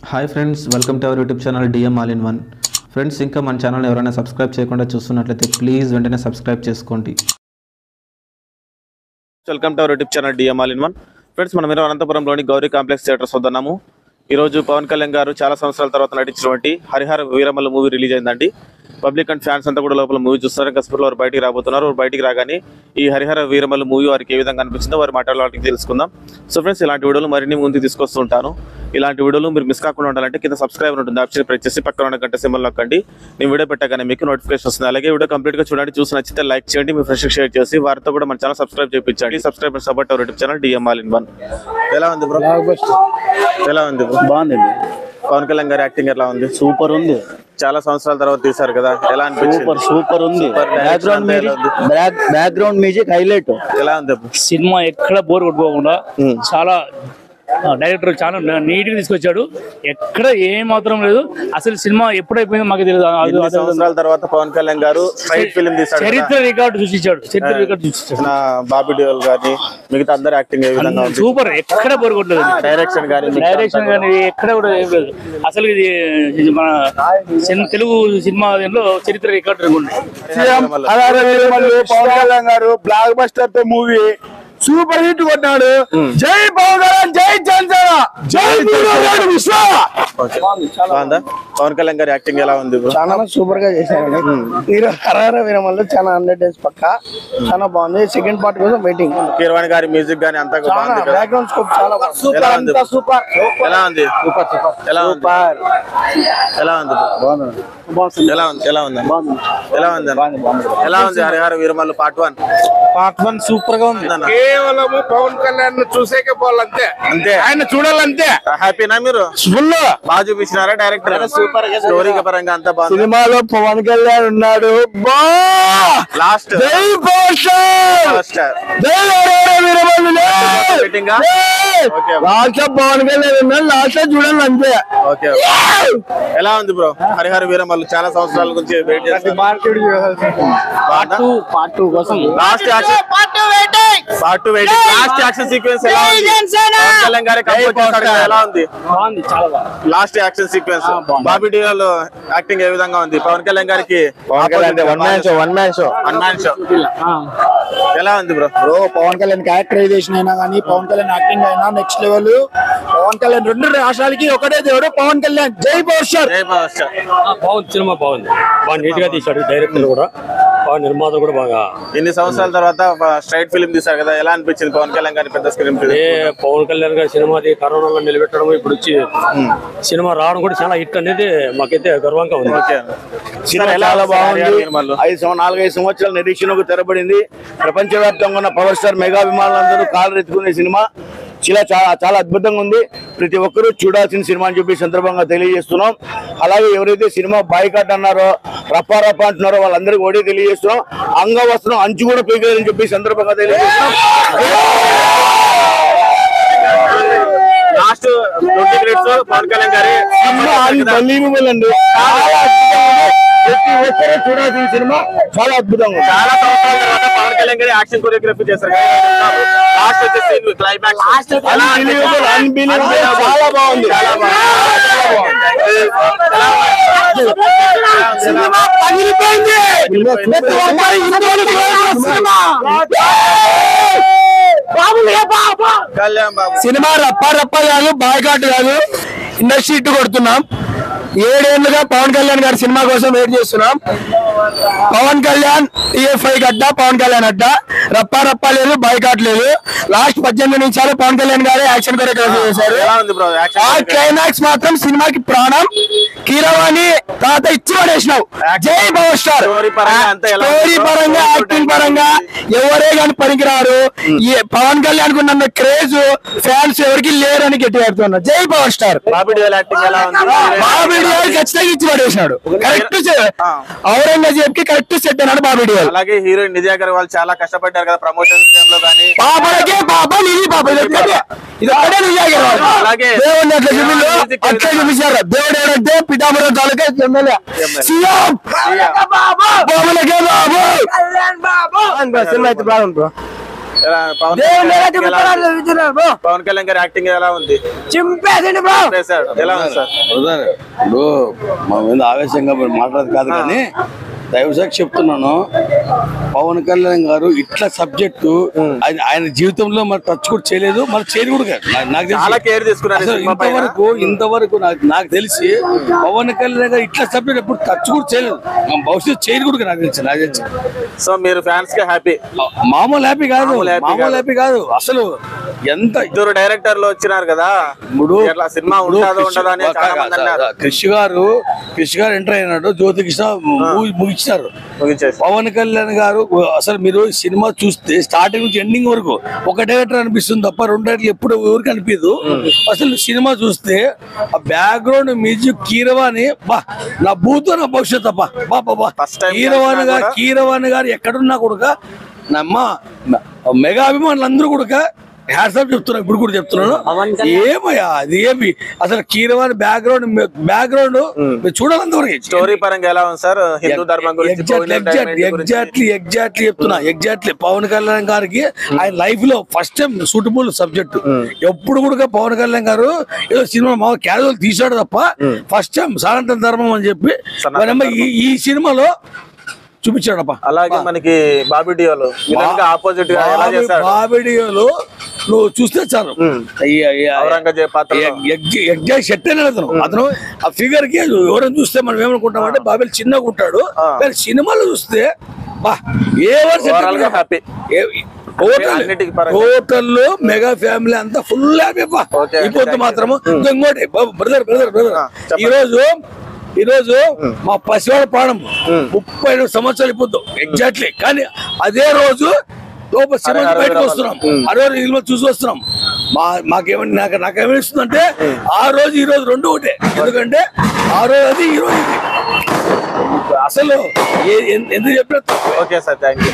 Hi friends, welcome to our YouTube channel DM all in one. Friends, ఇంకా మన channel ఎవరైనా subscribe చేయకుండా చూస్తున్నట్లయితే ప్లీజ్ వెంటనే సబ్స్క్రైబ్ చేసుకోండి. Welcome to our YouTube channel DM all in one. Friends, మనం అనంతపురంలోని Gauri complex theatres వద్దన్నాము. ఈరోజు పవన్ కళ్యాణ్ గారు చాలా సంవత్సరాల తర్వాత నటించినటువంటి హరిహర వీరమల్లు మూవీ రిలీజ్ అయిందండి. పబ్లిక్ అండ్ ఫ్యాన్స్ అంతా కూడా లోపల మూవీ చూస్తున్నారు. ఇంకా స్పీడ్లో వారు బయటికి రాబోతున్నారు. వారు బయటికి రాగానే ఈ హరిహర వీరమల్లు మూవీ వారికి ఏ విధంగా అనిపించిందో వారి మాట్లాడాలని తెలుసుకుందాం. సో ఫ్రెండ్స్, ఇలాంటి వీడియోలు మరిన్ని ముందుకు తీసుకొస్తూ ఉంటాను. ఇలాంటి వీడియోలు మీరు మిస్ కాకుండా ఉండాలంటే కింద సబ్స్క్రైబర్ ఉంటుంది, ఆప్షన్ ప్రెస్ చేసి పక్కన ఉన్న గంట సింబల్ నొక్కండి. నేను వీడియో పెట్టగానే మీకు నోటిఫికేషన్ వస్తుంది. అలాగే వీడియో కంప్లీట్గా చూడండి, చూసి నచ్చితే లైక్ చేయండి, మీ ఫ్రెండ్స్కి షేర్ చేసి వారితో కూడా మన ఛానల్ సబ్స్క్రైబ్ చేయించండి. Subscribe support our YouTube channel DM all in one. ఎలా ఉంది బ్రో? ఎలా ఉంది బ్రో? బాగుందండి. పవన్ కళ్యాణ్ గారి యాక్టింగ్ ఎలా ఉంది? సూపర్ ఉంది. చాలా సంవత్సరాల తర్వాత తీశారు కదా, ఎలా అనిపించింది? సూపర్ ఉంది. Background music highlight. ఎలా ఉంది? సినిమా ఎక్కడ బోర్ కొట్టుకోకుండా చాలా డైరెక్టర్ చాలా నీట్ గా తీసుకొచ్చాడు. ఎక్కడ ఏం మాత్రం లేదు. అసలు సినిమా ఎప్పుడైపోయిందో మాకు తెలియదు. సంవత్సరాల తర్వాత పవన్ కళ్యాణ్ గారు ఫైట్ ఫిల్మ్ తీశాడు. చరిత్ర రికార్డు సృష్టించాడు. బాబీ డియోల్ గాని మిగతా అందరు యాక్టింగ్ ఏ విధంగా ఉంది? సూపర్. ఎక్కడ బోర్ కొట్టలేదు. డైరెక్షన్ కానీ ఎక్కడ కూడా ఏం లేదు. అసలు ఇది మన తెలుగు సినిమా చరిత్ర రికార్డు ఉంది. పవన్ కళ్యాణ్ గారు బ్లాక్ బస్టర్ తో మూవీ సూపర్ హిట్ కొట్టాడు. జై పవన్ కళ్యాణ్, జై జనసేన, జై విశ్వ. పవన్ కళ్యాణ్ గారి యాక్టింగ్ ఎలా ఉంది? చాలా సూపర్ గా చేశారండి. మీరు హరిహర వీరమల్లు చాలా 100 days పక్కా చాలా బాగుంది. సెకండ్ పార్ట్ కోసం వెయిటింగ్. కీరవాణి గారి మ్యూజిక్ గానీ అంతా బాగుంది. బ్యాక్గ్రౌండ్ స్కోప్ చాలా సూపర్. ఎలా ఉంది? ఎలా ఉంది? ఎలా ఉంది? ఎలా ఉంది హరిహర వీరమల్లు పార్ట్ 1 సూపర్ గా ఉంది. కేవలం పవన్ కళ్యాణ్ చూసేకే పోవాలంతే, అంతే. ఆయన చూడాలంతే. హ్యాపీనా మీరు? ఫుల్ బాగా చూపించినారా డైరెక్టర్? సూపర్. స్టోరీ పరంగా అంతా బాగుంది. సినిమాలో పవన్ కళ్యాణ్ ఉన్నాడు. లాస్ట్ లాస్ట్ పవన్ కళ్యాణ్ ఉన్నాడు. లాస్ట్ చూడాలి అంతే. ఓకే. ఎలా ఉంది బ్రో హరిహర వీరమల్లు? చాలా సంవత్సరాల నుంచి వెయిట్ చేస్తాను. పార్ట్ 2 కోసం లాస్ట్ యాక్షన్ సీక్వెన్స్ ఎలా ఉంది? పవన్ కళ్యాణ్ గారి కంపోజ్ చేశాడు కదా, ఎలా ఉంది? Last action sequence Bobby Deol acting ఏ విధంగా ఉంది? పవన్ కళ్యాణ్ గారికి వన్ మ్యాన్ షో ఎలా ఉంది బ్రో? పవన్ కళ్యాణ్ క్యారెక్టరైజేషన్ అయినా కానీ, పవన్ కళ్యాణ్ యాక్టింగ్ అయినా నెక్స్ట్ లెవెల్. పవన్ కళ్యాణ్ 2 రాష్ట్రాలకి ఒకటే దేవుడు పవన్ కళ్యాణ్. జై పవర్ స్టార్. బాగుంది. సినిమా బాగుంది. బాగా నీట్ గా తీశాడు డైరెక్టర్ కూడా, బాగా నిర్మాత కూడా బాగా. ఇన్ని సంవత్సరాల తర్వాత స్ట్రైట్ ఫిల్మ్ తీశారు కదా, ఎలా అనిపించింది పవన్ కళ్యాణ్ గారి పెద్ద స్క్రీన్? పవన్ కళ్యాణ్ గారి సినిమాది కరోనాలో నిలబెట్టడం, ఇప్పుడు వచ్చి సినిమా రావడం కూడా చాలా హిట్ అనేది మాకైతే గర్వంగా ఉంది. చాలా బాగుంది. 4-5 సంవత్సరాల నిరీక్షణకు తెరబడింది. ప్రపంచవ్యాప్తంగా ఉన్న పవర్ స్టార్ మెగాభిమానులందరూ కాళ్ళు ఎత్తుకునే సినిమా చాలా అద్భుతంగా ఉంది. ప్రతి ఒక్కరూ చూడాల్సిన సినిమా అని చెప్పి సందర్భంగా తెలియజేస్తున్నాం. అలాగే ఎవరైతే సినిమా బాయ్కాట్ అన్నారో, రప్పా అంటున్నారో వాళ్ళందరికీ ఒకటే తెలియజేస్తున్నాం. అంగవస్త్రం అంచు కూడా పీకేయాలని చెప్పి సందర్భంగా తెలియజేస్తున్నాం. లాస్ట్ 20 minutes పవన్ కళ్యాణ్ గారి అన్బిలీవబుల్ అండి. ప్రతి ఒక్కరూ చూడాల్సిన సినిమా చాలా అద్భుతంగా ఉంది. చాలా సంవత్సరాల తర్వాత పవన్ కళ్యాణ్ గారి యాక్షన్ కొరియోగ్రఫీ చేశారు. లాస్ట్ వచ్చేసి క్లైమాక్స్ అన్బిలీవబుల్ చాలా బాగుంది. సినిమా రప్ప కాదు, బాయ్కాట్ కాదు, ఇండస్ట్రీ ఇట్టు కొడుతున్నాం. 7 ఏళ్లుగా పవన్ కళ్యాణ్ గారి సినిమా కోసం వెయిట్ చేస్తున్నాం. పవన్ కళ్యాణ్ TFI గడ్డ, పవన్ కళ్యాణ్ అడ్డ. రప్ప లేదు, బాయ్కాట్ లేదు. లాస్ట్ 18 నిమిషాలు పవన్ కళ్యాణ్ గారే యాక్షన్ కొరియోగ్రఫీ చేశారు. ఆ క్లైమాక్స్ మాత్రం సినిమాకి ప్రాణం. కీరవాణి తాత ఇచ్చి పడేసినావు. జై పవర్ స్టార్. స్టోరీ పరంగా, యాక్టింగ్ పరంగా ఎవరే కానీ పనికిరారు. పవన్ కళ్యాణ్ కు ఉన్న క్రేజ్ ఫ్యాన్స్ ఎవరికి లేరని గట్టి పెడుతున్నారు. జై power star. Bobby Deol acting ఎలా ఉంది? బాబీ డియోల్ ఖచ్చితంగా ఇచ్చి పడేసినాడు. కరెక్ట్ ఔరంగజేబ్ కి కరెక్ట్ సెట్ అన్నాడు బాబీ డియోల్. అలాగే హీరోయిన్ నిధి అగర్వాల్ చాలా కష్టపడ్డారు కదా ప్రమోషన్ లో కానీ. పాపలకే పాప, నిధి పాప, ఇది ఒక్కడే నిధి అగర్వాల్. అలాగే దేవుడిని అట్లా చూపించారు. అట్లా చూపించారు. దేవుడు ఎవరంటే పిఠాపురం తాలూకా ఎమ్మెల్యే సీఎం బాబులకే బాబు. సినిమా అయితే బాగుంది బ్రో. పవన్ కళ్యాణ్ గారి యాక్టింగ్ ఎలా ఉంది? ఎలా ఉంది సార్? ఇప్పుడు మా మీద ఆవేశంగా మాట్లాడదు కాదు కానీ దైవసాక్షి చెప్తున్నాను, పవన్ కళ్యాణ్ గారు ఇట్లా సబ్జెక్టు ఆయన జీవితంలో మరి టచ్ కూడా చేయలేదు, మరి చేయదు కూడా కాదు. నాకు ఇంతవరకు నాకు తెలిసి పవన్ కళ్యాణ్ గారు ఇట్లా సబ్జెక్ట్ ఎప్పుడు టచ్ కూడా చేయలేదు, భవిష్యత్తు చేయదు కూడా నాకు తెలిసి. సో మీరు ఫ్యాన్స్ కి హ్యాపీ? మామూలు హ్యాపీ కాదు అసలు. ఎంత ఇద్దరు డైరెక్టర్లు వచ్చినారు కదా, సినిమా క్రిష్ గారు ఎంటర్ అయినాడు, జ్యోతి కృష్ణ ముగించారు. పవన్ కళ్యాణ్ గారు అసలు మీరు సినిమా చూస్తే స్టార్టింగ్ నుంచి ఎండింగ్ వరకు ఒక డైరెక్టర్ అనిపిస్తుంది తప్ప రెండు డైరెక్టర్లు ఎప్పుడు ఎవరికి అనిపించదు. అసలు సినిమా చూస్తే ఆ బ్యాక్గ్రౌండ్ మ్యూజిక్ కీరవాణి బా నా భూతో నా భవిష్యత్ అబ్బా బాబా. కీరవాణి గారు ఎక్కడున్నా కూడా నమ్మ మెగా అభిమానులు అందరూ కూడా హ్యాట్సాప్ చెప్తున్నా, ఇప్పుడు కూడా చెప్తున్నాను. ఏమయ్యా అది ఏమి అసలు కీరవాణి బ్యాక్గ్రౌండ్ చూడాలంతవరకు. స్టోరీ పరంగా ఎలా ఉంది సార్? హిందూ ధర్మం గురించి ఎగ్జాక్ట్లీ చెప్తున్నా. ఎగ్జాక్ట్లీ పవన్ కళ్యాణ్ గారికి ఆయన లైఫ్ లో ఫస్ట్ టైం సూటబుల్ సబ్జెక్ట్. ఎప్పుడు కూడా పవన్ కళ్యాణ్ గారు ఏదో సినిమా మామూలు క్యాజువల్ తీసాడు తప్ప ఫస్ట్ టైం సనాతన ధర్మం అని చెప్పి ఈ సినిమాలో చూపించాడప్ప. అలాగే మనకి బాబిడియోలో ఆపోజిట్ బాబిడియోలో నువ్వు చూస్తే చాలు ఎగ్జాక్ట్ సెట్ అయిన అతను ఆ ఫిగర్ కి ఎవరైనా చూస్తే మనం ఏమనుకుంటాం అంటే బాబిల్ చిన్నగా ఉంటాడు, కానీ సినిమాలో చూస్తే బా హ్యాపీ. టోటల్ మెగా ఫ్యామిలీ అంతా ఫుల్ హ్యాపీ అబ్బా. ఇప్పుడు మాత్రము ఇంకోటి బ్రదర్ ఈ రోజు మా పసివాడ పాడం 37 సంవత్సరాలు ఇప్పుడు ఎగ్జాక్ట్లీ, కానీ అదే రోజు సినిమా బయటకు వస్తున్నాం, అదే రోజు చూసి వస్తున్నాం. నాకేమనిపిస్తుంది అంటే ఆ రోజు ఈ రోజు రెండు ఒకటే, ఎందుకంటే ఆ రోజు అది ఈ రోజు ఇది అసలు ఎందుకు చెప్పిన. Okay sir, thank you.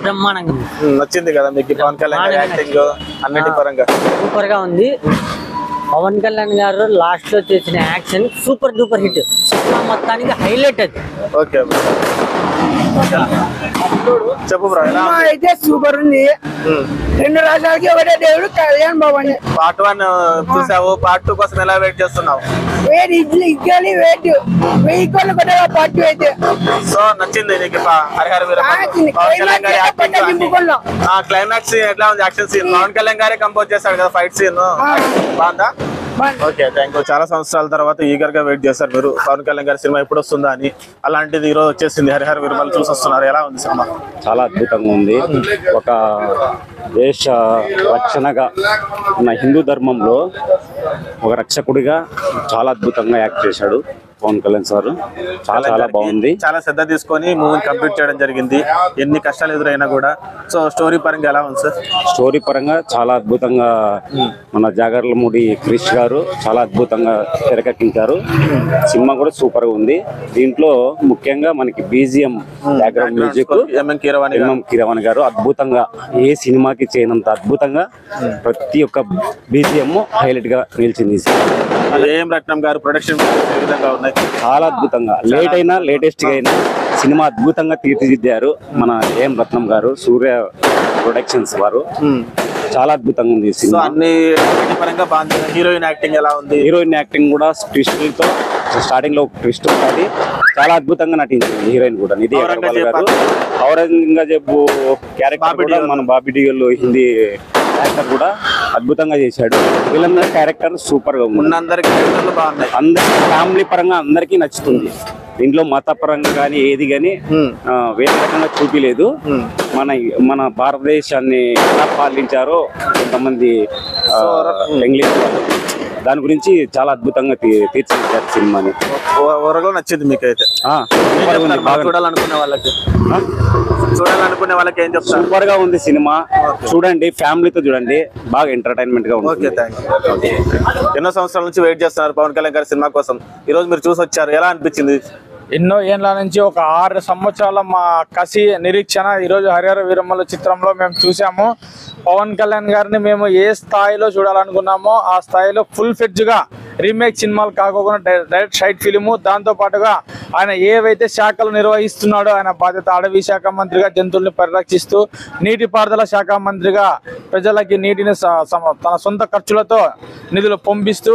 బ్రహ్మాండంగా నచ్చింది కదా మీకు పవన్ కళ్యాణ్ యాక్టింగ్ అన్నిటి పరంగా? సూపర్ గా ఉంది. పవన్ కళ్యాణ్ గారు లాస్ట్ లో చేసిన action super duper hit, cinema మొత్తానికి హైలైట్ అది. ఓకే చెప్పు బ్రో. అయితే సూపర్ ఉంది. రెండు రాష్ట్రాలకి ఒకటే దేవుడు కళ్యాణ్ బాబు. పార్ట్ 1 చూసావు, పార్ట్ 2 కోసం ఎలా వెయిట్ చేస్తున్నావు? పార్ట్ 2 అయితే సో నచ్చింది నీకు హరిహర వీరమల్లు పవన్ కళ్యాణ్ గారి యాక్టింగ్? క్లైమాక్స్ ఎట్లా ఉంది? యాక్షన్ సీన్ పవన్ కళ్యాణ్ గారే కంపోజ్ చేశాడు కదా, ఫైట్ సీన్ బాగుందా? Okay, thank you. చాలా సంవత్సరాల తర్వాత ఈగర్ గా వెయిట్ చేస్తారు మీరు పవన్ కళ్యాణ్ గారి సినిమా ఎప్పుడు వస్తుందా అని. అలాంటిది ఈ రోజు వచ్చేసింది, హరిహర వీరమల్లు చూసి వస్తున్నారు. ఎలా ఉంది సినిమా? చాలా అద్భుతంగా ఉంది. ఒక దేశ రక్షణగా ఉన్న హిందూ ధర్మంలో ఒక రక్షకుడిగా చాలా అద్భుతంగా యాక్ట్ చేశాడు పవన్ కళ్యాణ్ సార్. చాలా బాగుంది. చాలా శ్రద్ధ తీసుకొని మూవీని కంప్లీట్ చేయడం జరిగింది, ఎన్ని కష్టాలు ఎదురైనా కూడా. సో స్టోరీ పరంగా ఎలా ఉంది సార్? స్టోరీ పరంగా చాలా అద్భుతంగా మన జాగర్లమూడి క్రిష్ గారు చాలా అద్భుతంగా తెరకెక్కించారు. సినిమా కూడా సూపర్ గా ఉంది. దీంట్లో ముఖ్యంగా మనకి BGM background music MM Keeravani గారు అద్భుతంగా, ఏ సినిమాకి చేయనంత అద్భుతంగా ప్రతి ఒక్క బీజిఎం హైలైట్ గా నిలిచింది. ఏం రత్నం గారు ప్రొడక్షన్ ఏ విధంగా ఉన్నాయి? చాలా అద్భుతంగా, లేట్ అయినా లేటెస్ట్ గా అయినా సినిమా అద్భుతంగా తీర్చిదిద్దారు మన ఏం రత్నం గారు, సూర్య ప్రొడక్షన్స్ వారు. చాలా అద్భుతంగా ఉంది సినిమా. అన్ని పరంగా బాగుంది. హీరోయిన్ యాక్టింగ్ ఎలా ఉంది? హీరోయిన్ యాక్టింగ్ కూడా ట్విస్టులతో స్టార్టింగ్ లో ట్విస్ట్ ఉంటుంది, చాలా అద్భుతంగా నటించింది హీరోయిన్ కూడా. నిధి అగర్వాల్ గారు ఔరంగజేబ్ క్యారెక్టర్ కూడా మన బాబీ డియోల్ హిందీ యాక్టర్ కూడా అద్భుతంగా చేశాడు. వీళ్ళందరి క్యారెక్టర్ సూపర్ గా ఉంది. అందరికి ఫ్యామిలీ పరంగా అందరికీ నచ్చుతుంది. దీంట్లో మత పరంగా కానీ ఏది కానీ వేరే రకంగా చూపిలేదు. మన భారతదేశాన్ని ఎలా పాలించారో కొంతమంది ఇంగ్లీష్ దాని గురించి చాలా అద్భుతంగా తీర్చిదిద్దారు సినిమాని. నచ్చింది మీకైతే? చూడాలనుకునే వాళ్ళకి ఏం చెప్తారు? సూపర్ గా ఉంది సినిమా, చూడండి, ఫ్యామిలీతో చూడండి, బాగా ఎంటర్టైన్మెంట్ గా ఉంది. ఎన్నో సంవత్సరాల నుంచి వెయిట్ చేస్తున్నారు పవన్ కళ్యాణ్ గారి సినిమా కోసం, ఈ రోజు మీరు చూసి వచ్చారు, ఎలా అనిపించింది? ఎన్నో ఏళ్ళ నుంచి ఒక 6 సంవత్సరాల మా కసి నిరీక్షణ ఈరోజు హరిహర వీరమల్లు చిత్రంలో మేము చూసాము. పవన్ కళ్యాణ్ గారిని మేము ఏ స్థాయిలో చూడాలనుకున్నామో ఆ స్థాయిలో ఫుల్ ఫ్లెడ్జ్గా రీమేక్ సినిమాలు కాకుండా డైరెక్ట్ షైట్ ఫిలిము, దాంతో పాటుగా ఆయన ఏవైతే శాఖలు నిర్వహిస్తున్నాడో ఆయన బాధ్యత అడవి శాఖ మంత్రిగా జంతువుల్ని పరిరక్షిస్తూ నీటిపారుదల శాఖ మంత్రిగా ప్రజలకి నీటిని తన సొంత ఖర్చులతో నిధులు పంపిస్తూ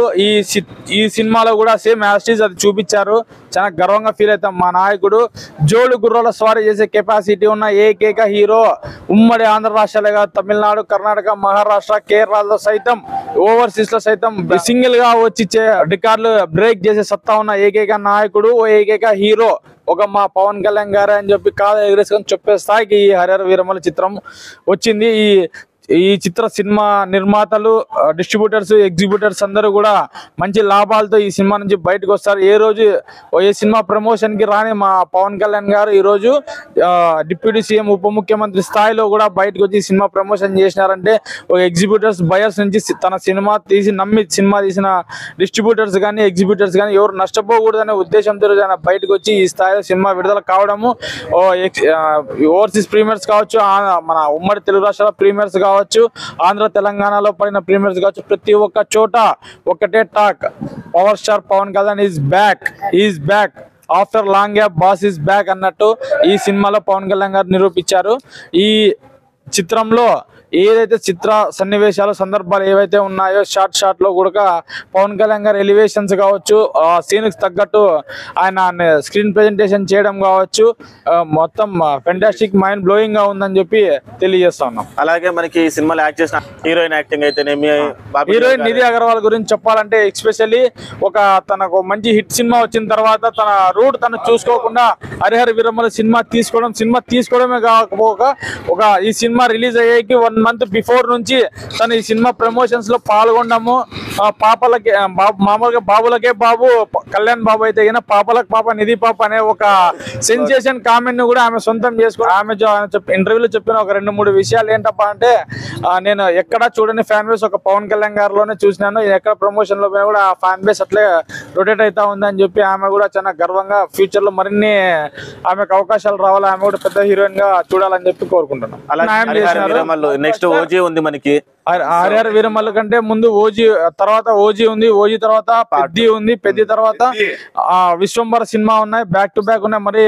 ఈ సినిమాలో కూడా సేమ్ యాస్టీజ్ అది చూపించారు. చాలా గర్వంగా ఫీల్ అవుతాం. మా నాయకుడు జోడు గుర్రాల స్వారీ చేసే కెపాసిటీ ఉన్న ఏకైక హీరో ఉమ్మడి ఆంధ్ర రాష్ట్రాలుగా తమిళనాడు, కర్ణాటక, మహారాష్ట్ర, కేరళలో సైతం ఓవర్సీస్ లో సైతం సింగిల్ గా వచ్చి రికార్డులు బ్రేక్ చేసే సత్తా ఉన్న ఏకైక నాయకుడు, ఏకైక హీరో ఒక మా పవన్ కళ్యాణ్ గారు అని చెప్పి కాదు ఎగరేసుకొని చెప్పే స్థాయికి ఈ హరిహర వీరమల్లు చిత్రం వచ్చింది. ఈ చిత్ర సినిమా నిర్మాతలు, డిస్ట్రిబ్యూటర్స్, ఎగ్జిబ్యూటర్స్ అందరూ కూడా మంచి లాభాలతో ఈ సినిమా నుంచి బయటకు వస్తారు. ఏ సినిమా ప్రమోషన్ కి రాని మా పవన్ కళ్యాణ్ గారు ఈ రోజు డిప్యూటీ సీఎం, ఉప ముఖ్యమంత్రి స్థాయిలో కూడా బయటకు వచ్చి సినిమా ప్రమోషన్ చేసినారంటే ఎగ్జిబ్యూటర్స్, బయర్స్ నుంచి తన సినిమా నమ్మి సినిమా తీసిన డిస్ట్రిబ్యూటర్స్ కానీ, ఎగ్జిబ్యూటర్స్ కానీ ఎవరు నష్టపోకూడదనే ఉద్దేశంతో బయటకు వచ్చి ఈ స్థాయిలో సినిమా విడుదల కావడము, ఓవర్సీస్ ప్రీమియర్స్ కావచ్చు, మన ఉమ్మడి తెలుగు రాష్ట్రాల ప్రీమియర్స్ కావచ్చు, ఆంధ్ర తెలంగాణలో పడిన ప్రీమియర్స్ కావచ్చు, ప్రతి ఒక్క చోట ఒకటే talk, power star Pawan Kalyan is back after long gap, boss is back అన్నట్టు ఈ సినిమాలో పవన్ కళ్యాణ్ గారు నిరూపించారు. ఈ చిత్రంలో ఏదైతే చిత్ర సన్నివేశాలు, సందర్భాలు ఏవైతే ఉన్నాయో షార్ట్ లో కూడా పవన్ కళ్యాణ్ గారు ఎలివేషన్స్ కావచ్చు, సీన్ కి తగ్గట్టు ఆయన స్క్రీన్ ప్రెజెంటేషన్ చేయడం కావచ్చు, మొత్తం ఫెంటాస్టిక్, మైండ్ బ్లోయింగ్ గా ఉందని చెప్పి తెలియజేస్తా ఉన్నాం. అలాగే మనకి ఈ సినిమాలో యాక్ట్ చేసిన హీరోయిన్ యాక్టింగ్ అయితేనేమి, హీరోయిన్ నిధి అగర్వాల్ గురించి చెప్పాలంటే ఎస్పెషల్లీ తనకు మంచి హిట్ సినిమా వచ్చిన తర్వాత తన రూట్ తను చూసుకోకుండా హరిహర వీరమల్లు సినిమా తీసుకోవడమే కాకపోక ఈ సినిమా రిలీజ్ అయ్యేకి 1 month బిఫోర్ నుంచి తను ఈ సినిమా ప్రమోషన్స్ లో పాల్గొనడము, పాపలకి మామూలుగా బాబులకే బాబు కళ్యాణ్ బాబు అయితే పాపలకు పాప నిధి పాప అనే ఒక సెన్సేషన్ కామెంట్ ను కూడా ఆమె సొంతం చేసుకుని ఆమె ఇంటర్వ్యూలో చెప్పిన ఒక 2-3 విషయాలు ఏంటప్ప అంటే, నేను ఎక్కడ చూడని ఫ్యాన్ బేస్ ఒక పవన్ కళ్యాణ్ గారిలోనే చూసినాను, ఎక్కడ ప్రమోషన్ లో కూడా ఆ ఫ్యాన్ బేస్ అట్లే రొటేట్ అవుతా ఉంది అని చెప్పి ఆమె కూడా చాలా గర్వంగా ఫ్యూచర్ లో మరిన్ని ఆమెకు అవకాశాలు రావాలి, ఆమె కూడా పెద్ద హీరోయిన్ గా చూడాలని చెప్పి కోరుకుంటున్నాను. నెక్స్ట్ ఓజీ ఉంది మనకి. హరిహర వీరమల్లు కంటే ముందు తర్వాత ఓజీ ఉంది, ఓజీ తర్వాత పెద్ది ఉంది, పెద్ది తర్వాత విశ్వంబర సినిమా ఉన్నాయి, బ్యాక్ టు బ్యాక్ ఉన్నాయి. మరి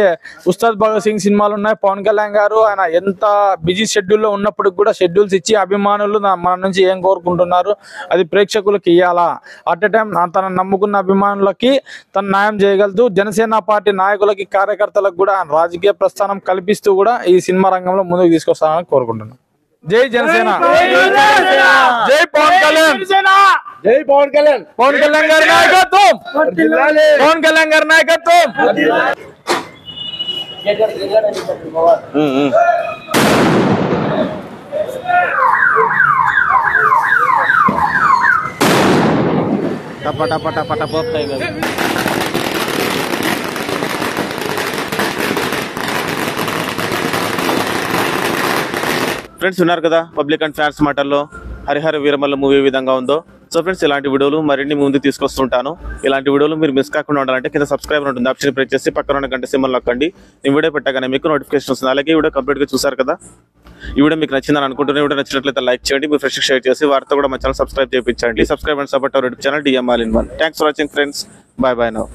ఉస్తాద్ భగత్ సింగ్ సినిమాలు ఉన్నాయి. పవన్ కళ్యాణ్ గారు ఆయన ఎంత బిజీ షెడ్యూల్లో ఉన్నప్పటికి కూడా షెడ్యూల్స్ ఇచ్చి అభిమానులు మన నుంచి ఏం కోరుకుంటున్నారు అది ప్రేక్షకులకు ఇవ్వాలా, అట్ ఎ టైం తన నమ్ముకున్న అభిమానులకి తన న్యాయం చేయగలుగుతూ జనసేన పార్టీ నాయకులకి, కార్యకర్తలకు కూడా రాజకీయ ప్రస్థానం కల్పిస్తూ కూడా ఈ సినిమా రంగంలో ముందుకు తీసుకొస్తానని కోరుకుంటున్నాను. జై జనసేన, జై పవన్ కళ్యాణ్, జై పవన్ కళ్యాణ్, పవన్ కళ్యాణ్ గారి నాయకత్వం, పవన్ కళ్యాణ్ గారి నాయకత్వం. టప పోతాయి కదా. ఫ్రెండ్స్ ఉన్నారు కదా పబ్లిక్ అండ్ ఫ్యాన్స్ మాటల్లో హరిహర వీరమల్లు మూవీ విధంగా ఉందో. సో ఫ్రెండ్స్ ఇలాంటి వీడియోలు మరిన్ని ముందు తీసుకొస్తుంటాను. ఇలాంటి వీడియోలు మీరు మిస్ కాకుండా ఉండాలంటే కింద సబ్స్క్రైబ్ ఉంటుంది, ఆప్షన్ ప్రెస్ చేసి పక్కన ఉన్న గంట సింబల్ నొక్కండి. నేను వీడియో పెట్టగానే మీకు నోటిఫికేషన్ వస్తుంది. అలాగే ఈ వీడియో కంప్లీట్గా చూసారు కదా, ఈ వీడియో మీకు నచ్చిందని అనుకుంటున్న వీడియో నచ్చినట్లయితే లైక్ చేయండి, మీ ఫ్రెండ్స్కి షేర్ చేసి వారితో కూడా మా ఛానల్ సబ్స్క్రైబ్ చేయించండి. Subscribe and support our YouTube channel DM All in One. Thanks for watching friends, bye now.